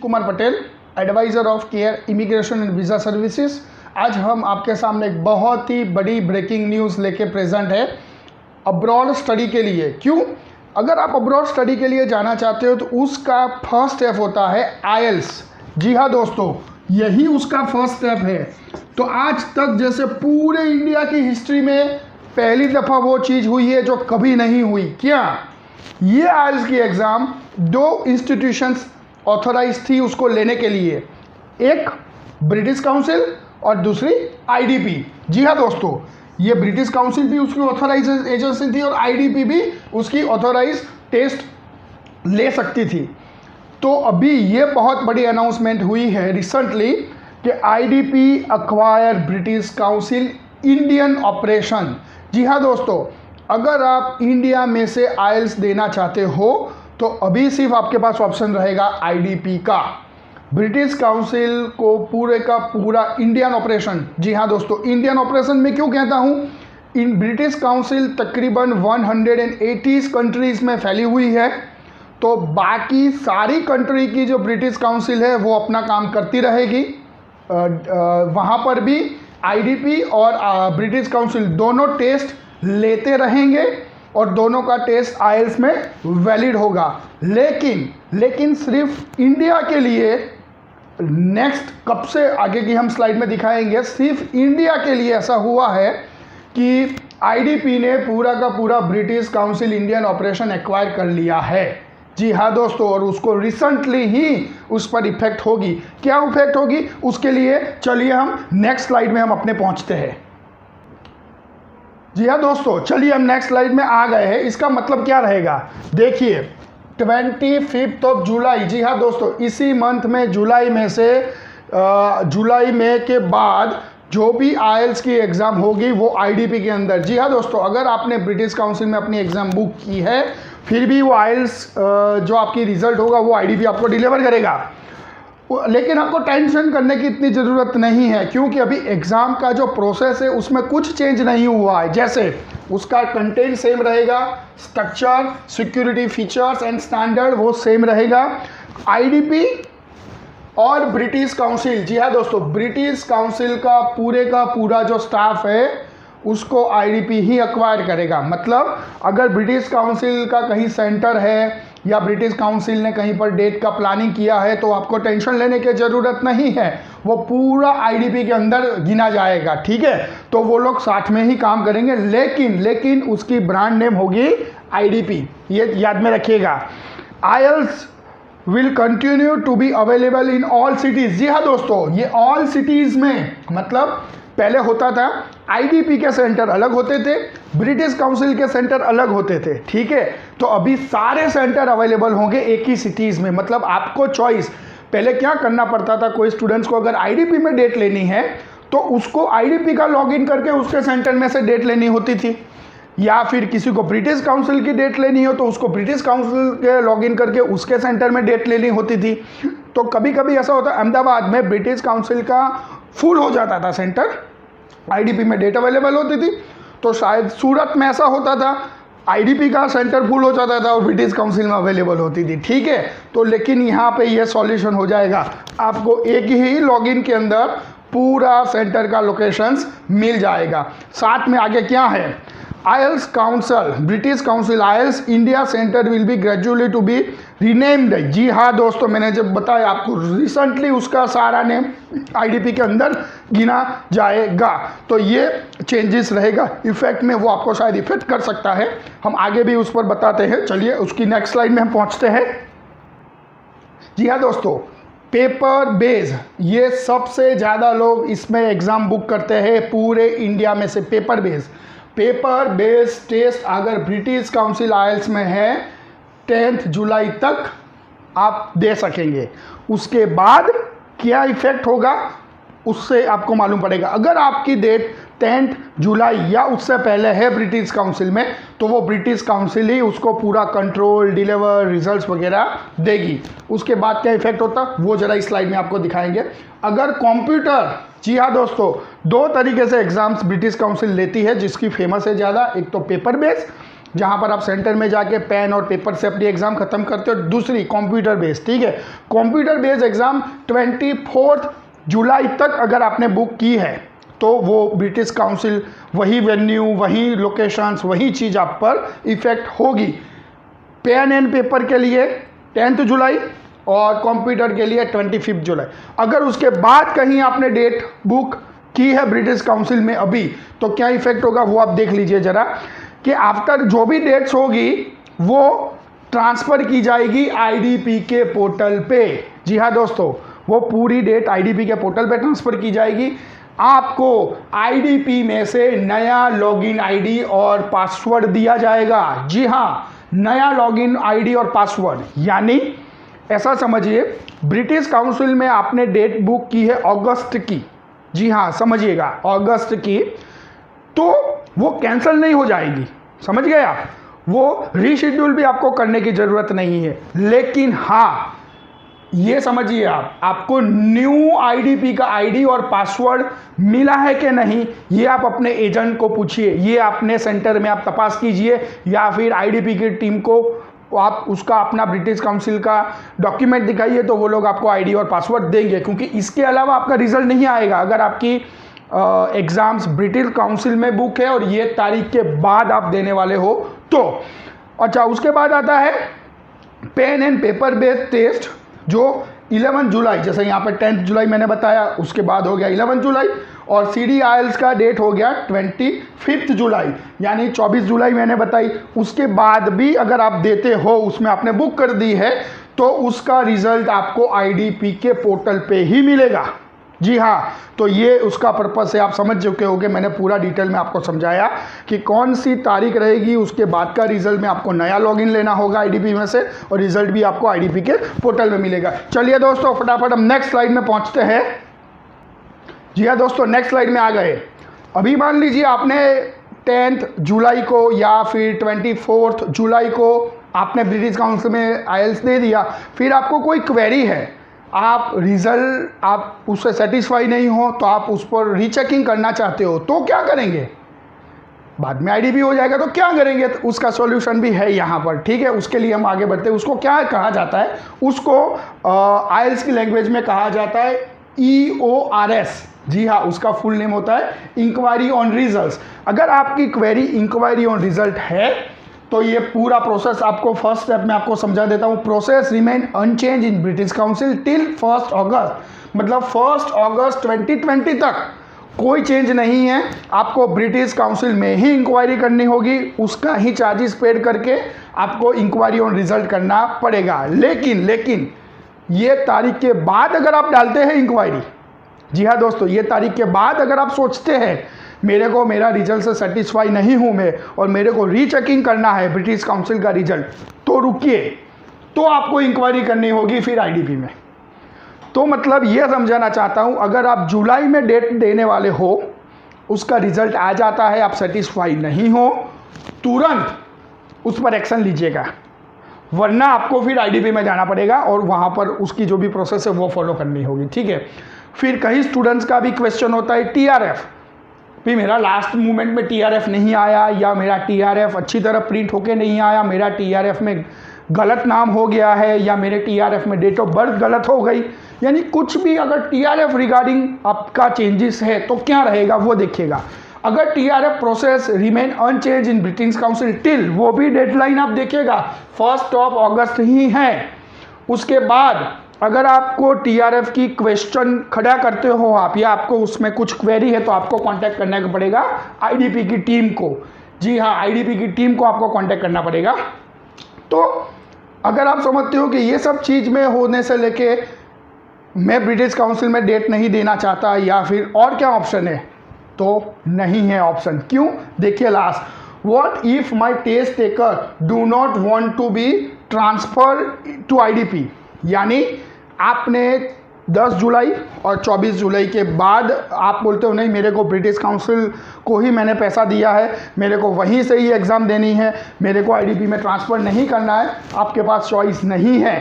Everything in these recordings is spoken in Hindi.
Kumar Patel, advisor of Care immigration and visa services. आज हम आपके सामने एक बहुत ही बड़ी ब्रेकिंग न्यूज़ लेके प्रेजेंट है अब्रॉड स्टडी के लिए। क्यों? अगर आप अब्रॉड स्टडी के लिए जाना चाहते हो तो उसका फर्स्ट स्टेप होता है आईएलटीएस। जी हाँ दोस्तों, यही उसका फर्स्ट स्टेप है। तो आज तक जैसे पूरे इंडिया की हिस्ट्री में पहली दफ़ा वो चीज़ हुई है जो कभी नहीं हुई। क्या? ये आईएलटीएस की एग्ज़ाम दो इंस्टीट्यूशंस ऑथराइज थी उसको लेने के लिए, एक ब्रिटिश काउंसिल और दूसरी आईडीपी। जी हाँ दोस्तों, ये ब्रिटिश काउंसिल भी उसकी ऑथराइज एजेंसी थी और आईडीपी भी उसकी ऑथराइज टेस्ट ले सकती थी। तो अभी ये बहुत बड़ी अनाउंसमेंट हुई है रिसेंटली कि IDP acquire British Council Indian operation. जी हाँ दोस्तों, अगर आप इंडिया में से आईएलटीएस देना चाहते हो तो अभी सिर्फ आपके पास ऑप्शन रहेगा आईडीपी का। ब्रिटिश काउंसिल को पूरे का पूरा इंडियन ऑपरेशन, जी हाँ दोस्तों, इंडियन ऑपरेशन में क्यों कहता हूँ, इन ब्रिटिश काउंसिल तकरीबन 180 कंट्रीज़ में फैली हुई है। तो बाकी सारी कंट्री की जो ब्रिटिश काउंसिल है वो अपना काम करती रहेगी। वहाँ पर भी आईडीपी और ब्रिटिश काउंसिल दोनों टेस्ट लेते रहेंगे और दोनों का टेस्ट आईएलटीएस में वैलिड होगा। लेकिन सिर्फ इंडिया के लिए, नेक्स्ट कब से आगे की हम स्लाइड में दिखाएंगे, सिर्फ इंडिया के लिए ऐसा हुआ है कि आईडीपी ने पूरा का पूरा British Council Indian operation acquire कर लिया है। जी हाँ दोस्तों, और उसको रिसेंटली ही उस पर इफेक्ट होगी। क्या इफेक्ट होगी उसके लिए चलिए हम नेक्स्ट स्लाइड में हम अपने पहुंचते हैं। जी हाँ दोस्तों, चलिए हम नेक्स्ट स्लाइड में आ गए हैं। इसका मतलब क्या रहेगा, देखिए 25 ऑफ जुलाई, जी हाँ दोस्तों, इसी मंथ में जुलाई में से जुलाई में के बाद जो भी आईएलटीएस की एग्ज़ाम होगी वो आईडीपी के अंदर। जी हाँ दोस्तों, अगर आपने ब्रिटिश काउंसिल में अपनी एग्ज़ाम बुक की है फिर भी वो आईएलटीएस जो आपकी रिज़ल्ट होगा वो आईडीपी आपको डिलीवर करेगा। लेकिन आपको टेंशन करने की इतनी ज़रूरत नहीं है क्योंकि अभी एग्ज़ाम का जो प्रोसेस है उसमें कुछ चेंज नहीं हुआ है। जैसे उसका कंटेंट सेम रहेगा, structure, security features and standard वो सेम रहेगा। आईडीपी और ब्रिटिश काउंसिल, जी हाँ दोस्तों, ब्रिटिश काउंसिल का पूरा जो स्टाफ है उसको आईडीपी ही एक्वायर करेगा। मतलब अगर ब्रिटिश काउंसिल का कहीं सेंटर है या ब्रिटिश काउंसिल ने कहीं पर डेट का प्लानिंग किया है तो आपको टेंशन लेने की ज़रूरत नहीं है, वो पूरा आईडीपी के अंदर गिना जाएगा। ठीक है, तो वो लोग साथ में ही काम करेंगे, लेकिन उसकी ब्रांड नेम होगी आईडीपी, ये याद में रखिएगा। IELTS will continue to be available in all cities. जी हाँ दोस्तों, ये ऑल सिटीज़ में मतलब पहले होता था आईडीपी के सेंटर अलग होते थे, ब्रिटिश काउंसिल के सेंटर अलग होते थे। ठीक है, तो अभी सारे सेंटर अवेलेबल होंगे एक ही सिटीज़ में। मतलब आपको चॉइस, पहले क्या करना पड़ता था, कोई स्टूडेंट्स को अगर आईडीपी में डेट लेनी है तो उसको आईडीपी का लॉगिन करके उसके सेंटर में से डेट लेनी होती थी, या फिर किसी को ब्रिटिश काउंसिल की डेट लेनी हो तो उसको ब्रिटिश काउंसिल के लॉगिन करके उसके सेंटर में डेट लेनी होती थी। तो कभी कभी ऐसा होता है अहमदाबाद में ब्रिटिश काउंसिल का फुल हो जाता था सेंटर, आईडीपी में डेट अवेलेबल होती थी। तो शायद सूरत में ऐसा होता था, आईडीपी का सेंटर फुल हो जाता था और ब्रिटिश काउंसिल में अवेलेबल होती थी। ठीक है, तो लेकिन यहाँ पे ये सॉल्यूशन हो जाएगा, आपको एक ही लॉगिन के अंदर पूरा सेंटर का लोकेशंस मिल जाएगा। साथ में आगे क्या है, IELTS council, British Council IELTS India centre will be gradually to be renamed. जी हाँ दोस्तों, मैंने जब बताया आपको रिसेंटली उसका सारा नेम आईडीपी के अंदर गिना जाएगा। तो ये चेंजेस रहेगा, इफेक्ट में वो आपको शायद इफेक्ट कर सकता है, हम आगे भी उस पर बताते हैं। चलिए उसकी नेक्स्ट स्लाइड में हम पहुँचते हैं। जी हाँ दोस्तों, पेपर बेस, ये सबसे ज़्यादा लोग इसमें एग्ज़ाम बुक करते हैं पूरे इंडिया में से। पेपर बेस टेस्ट अगर ब्रिटिश काउंसिल आईएलटीएस में है 10 जुलाई तक आप दे सकेंगे। उसके बाद क्या इफेक्ट होगा उससे आपको मालूम पड़ेगा। अगर आपकी डेट 10 जुलाई या उससे पहले है ब्रिटिश काउंसिल में तो वो ब्रिटिश काउंसिल ही उसको पूरा कंट्रोल, डिलीवर, रिजल्ट्स वगैरह देगी। उसके बाद क्या इफेक्ट होता वो ज़रा इस स्लाइड में आपको दिखाएंगे। अगर कंप्यूटर, जी हाँ दोस्तों, दो तरीके से एग्ज़ाम्स ब्रिटिश काउंसिल लेती है जिसकी फेमस है ज़्यादा, एक तो पेपर बेस, जहाँ पर आप सेंटर में जाके पेन और पेपर से अपनी एग्ज़ाम ख़त्म करते हो। दूसरी कंप्यूटर बेस्ड, ठीक है, कंप्यूटर बेस्ड एग्ज़ाम 24 जुलाई तक अगर आपने बुक की है तो वो ब्रिटिश काउंसिल वही वेन्यू, वही लोकेशंस, वही चीज़ आप पर इफ़ेक्ट होगी। पेन एंड पेपर के लिए 10 जुलाई और कंप्यूटर के लिए 25 जुलाई। अगर उसके बाद कहीं आपने डेट बुक की है ब्रिटिश काउंसिल में अभी, तो क्या इफेक्ट होगा वो आप देख लीजिए ज़रा, कि आफ्टर जो भी डेट्स होगी वो ट्रांसफ़र की जाएगी आईडीपी के पोर्टल पे। जी हाँ दोस्तों, वो पूरी डेट आईडीपी के पोर्टल पे ट्रांसफ़र की जाएगी। आपको आईडीपी में से नया लॉगिन आईडी और पासवर्ड दिया जाएगा। जी हाँ, नया लॉगिन आईडी और पासवर्ड, यानी ऐसा समझिए ब्रिटिश काउंसिल में आपने डेट बुक की है अगस्त की, जी हाँ समझिएगा अगस्त की, तो वो कैंसिल नहीं हो जाएगी, समझ गए आप। वो रीशेड्यूल भी आपको करने की ज़रूरत नहीं है। लेकिन हाँ, ये समझिए आपको न्यू आईडीपी का आईडी और पासवर्ड मिला है कि नहीं, ये आप अपने एजेंट को पूछिए, ये अपने सेंटर में आप तपास कीजिए, या फिर आईडीपी की टीम को आप उसका अपना ब्रिटिश काउंसिल का डॉक्यूमेंट दिखाइए, तो वो लोग आपको आईडी और पासवर्ड देंगे। क्योंकि इसके अलावा आपका रिजल्ट नहीं आएगा अगर आपकी एग्ज़ाम्स ब्रिटिश काउंसिल में बुक है और ये तारीख के बाद आप देने वाले हो तो। अच्छा, उसके बाद आता है pen and paper based test, जो 11 जुलाई, जैसे यहाँ पर 10 जुलाई मैंने बताया, उसके बाद हो गया 11 जुलाई, और CDIELTS का डेट हो गया 25 जुलाई, यानी 24 जुलाई मैंने बताई। उसके बाद भी अगर आप देते हो, उसमें आपने बुक कर दी है, तो उसका रिजल्ट आपको आईडीपी के पोर्टल पे ही मिलेगा। जी हाँ, तो ये उसका पर्पस है, आप समझ चुके होंगे। मैंने पूरा डिटेल में आपको समझाया कि कौन सी तारीख रहेगी, उसके बाद का रिजल्ट में आपको नया लॉगिन लेना होगा आईडीपी में से, और रिजल्ट भी आपको आईडीपी के पोर्टल में मिलेगा। चलिए दोस्तों, फटाफट हम नेक्स्ट स्लाइड में पहुंचते हैं। जी हाँ दोस्तों, नेक्स्ट स्लाइड में आ गए। अभी मान लीजिए आपने 10 जुलाई को या फिर 24 जुलाई को आपने ब्रिटिश काउंसिल में IELTS दे दिया, फिर आपको कोई क्वेरी है, आप रिज़ल्ट आप उससे सेटिस्फाई नहीं हो, तो आप उस पर रीचेकिंग करना चाहते हो, तो क्या करेंगे? बाद में आईडीपी हो जाएगा तो क्या करेंगे? तो उसका सॉल्यूशन भी है यहाँ पर, ठीक है। उसके लिए हम आगे बढ़ते हैं। उसको क्या कहा जाता है? उसको IELTS की लैंग्वेज में कहा जाता है EORS। जी हाँ, उसका फुल नेम होता है इंक्वायरी ऑन रिजल्ट्स। अगर आपकी क्वेरी इंक्वायरी ऑन रिजल्ट है, तो ये पूरा प्रोसेस आपको फर्स्ट स्टेप में आपको समझा देता हूँ। Process remain unchanged in British Council till 1 अगस्त, मतलब 1 अगस्त 2020 तक कोई चेंज नहीं है। आपको ब्रिटिश काउंसिल में ही इंक्वायरी करनी होगी, उसका ही चार्जेस पेड करके आपको इंक्वायरी ऑन रिजल्ट करना पड़ेगा। लेकिन ये तारीख के बाद अगर आप डालते हैं इंक्वायरी, जी हाँ दोस्तों, ये तारीख के बाद अगर आप सोचते हैं मेरे को मेरा रिजल्ट से सेटिस्फाई नहीं हूँ मैं, और मेरे को रीचेकिंग करना है ब्रिटिश काउंसिल का रिजल्ट, तो रुकिए, तो आपको इंक्वायरी करनी होगी फिर आईडीपी में। तो मतलब ये समझाना चाहता हूँ, अगर आप जुलाई में डेट देने वाले हो, उसका रिजल्ट आ जाता है, आप सेटिस्फाई नहीं हो, तुरंत उस पर एक्शन लीजिएगा, वरना आपको फिर आईडीपी में जाना पड़ेगा और वहाँ पर उसकी जो भी प्रोसेस है वो फॉलो करनी होगी, ठीक है। फिर कई स्टूडेंट्स का भी क्वेश्चन होता है TRF, भी मेरा लास्ट मोमेंट में TRF नहीं आया, या मेरा TRF अच्छी तरह प्रिंट होके नहीं आया, मेरा TRF में गलत नाम हो गया है, या मेरे TRF में डेट ऑफ बर्थ गलत हो गई, यानी कुछ भी अगर TRF रिगार्डिंग आपका चेंजेस है तो क्या रहेगा वो देखिएगा। अगर TRF process remain unchanged in British Council till, वो भी डेडलाइन आप देखिएगा 1 अगस्त ही है। उसके बाद अगर आपको TRF की क्वेश्चन खड़ा करते हो आप, या आपको उसमें कुछ क्वेरी है, तो आपको कांटेक्ट करना पड़ेगा आईडीपी की टीम को। जी हाँ, आईडीपी की टीम को आपको कांटेक्ट करना पड़ेगा। तो अगर आप समझते हो कि ये सब चीज़ में होने से लेके मैं ब्रिटिश काउंसिल में डेट नहीं देना चाहता, या फिर और क्या ऑप्शन है, तो नहीं है ऑप्शन। क्यों? देखिए last, what if my test taker do not want to be transfer to IDP, यानी आपने 10 जुलाई और 24 जुलाई के बाद आप बोलते हो नहीं, मेरे को ब्रिटिश काउंसिल को ही मैंने पैसा दिया है, मेरे को वहीं से ही एग्ज़ाम देनी है, मेरे को आईडीपी में ट्रांसफ़र नहीं करना है, आपके पास चॉइस नहीं है।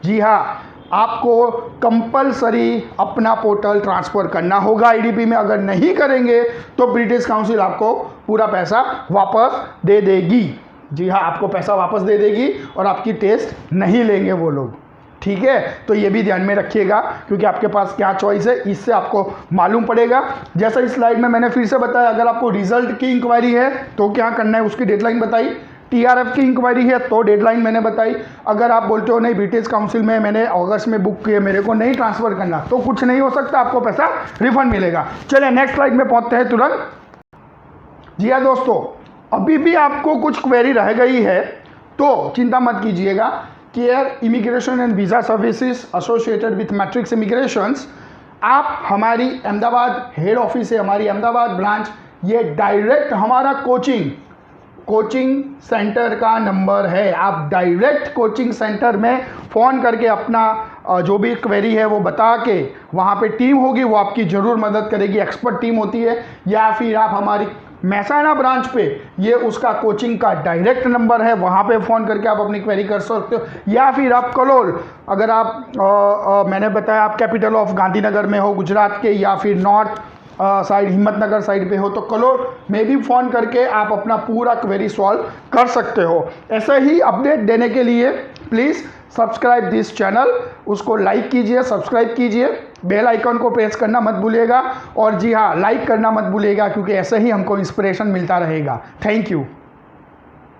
जी हाँ, आपको कंपलसरी अपना पोर्टल ट्रांसफ़र करना होगा आईडीपी में। अगर नहीं करेंगे तो ब्रिटिश काउंसिल आपको पूरा पैसा वापस दे देगी। जी हाँ, आपको पैसा वापस दे देगी और आपकी टेस्ट नहीं लेंगे वो लोग। ठीक है, तो ये भी ध्यान में रखिएगा, क्योंकि आपके पास क्या चॉइस है इससे आपको मालूम पड़ेगा। जैसा इस स्लाइड में मैंने फिर से बताया, अगर आपको रिजल्ट की इंक्वायरी है तो क्या करना है, उसकी डेडलाइन बताई। टीआरएफ की इंक्वायरी है तो डेडलाइन मैंने बताई। अगर आप बोलते हो नहीं ब्रिटिश काउंसिल में मैंने अगस्त में बुक किए, मेरे को नहीं ट्रांसफ़र करना, तो कुछ नहीं हो सकता, आपको पैसा रिफंड मिलेगा। चलिए नेक्स्ट स्लाइड में पहुँचते हैं तुरंत। जी हाँ दोस्तों, अभी भी आपको कुछ क्वेरी रह गई है तो चिंता मत कीजिएगा। Care immigration and visa services associated with matrix immigrations, आप हमारी अहमदाबाद हेड ऑफिस है, हमारी अहमदाबाद ब्रांच, ये डायरेक्ट हमारा कोचिंग सेंटर का नंबर है। आप डायरेक्ट कोचिंग सेंटर में फ़ोन करके अपना जो भी क्वेरी है वो बता के, वहाँ पे टीम होगी वो आपकी ज़रूर मदद करेगी, एक्सपर्ट टीम होती है। या फिर आप हमारी महसाना ब्रांच पे, ये उसका कोचिंग का डायरेक्ट नंबर है, वहाँ पे फ़ोन करके आप अपनी क्वेरी कर सकते हो। या फिर आप कलोल, अगर आप मैंने बताया आप कैपिटल ऑफ गांधीनगर में हो गुजरात के, या फिर नॉर्थ साइड हिम्मतनगर साइड पे हो, तो कलोल में भी फ़ोन करके आप अपना पूरा क्वेरी सॉल्व कर सकते हो। ऐसे ही अपडेट देने के लिए प्लीज़ सब्सक्राइब दिस चैनल, उसको लाइक कीजिए, सब्सक्राइब कीजिए, बेल आइकन को प्रेस करना मत भूलिएगा, और जी हाँ, लाइक करना मत भूलिएगा, क्योंकि ऐसे ही हमको इंस्पिरेशन मिलता रहेगा। Thank you.